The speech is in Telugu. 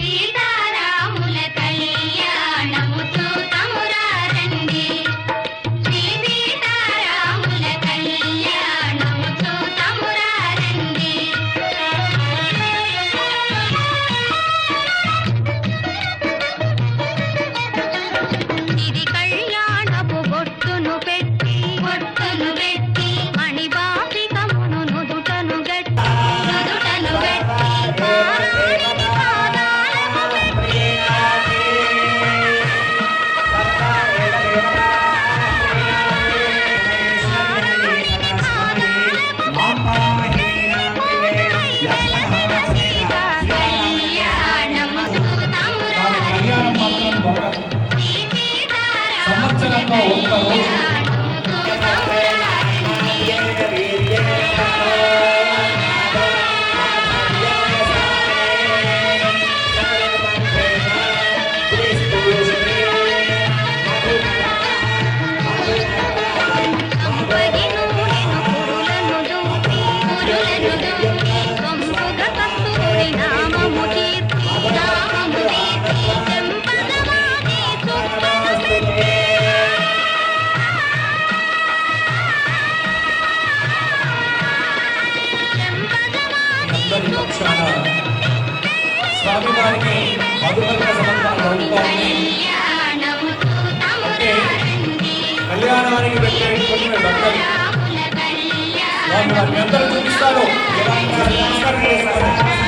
సీతారాముల కళ్యాణము చూతమురా రండి శ్రీ సీతారాముల కళ్యాణము చూతమురా రండి ఇది కళ్యాణపు బొట్టును పెట్టి మణిబాసికమును నుదుటను గట్టి పారాణిని పాదాలకు పెట్టి కళ్యాణము చూతమురా సంవత్సరంలో ఒక్క రోజు స్వామివారికి మధుపర్క సమర్పణ కళ్యాణానికి పెట్టేటువంటి భక్తులు స్వామివారిని అందరూ చూపిస్తారు. నమస్కారం చేస్తారు.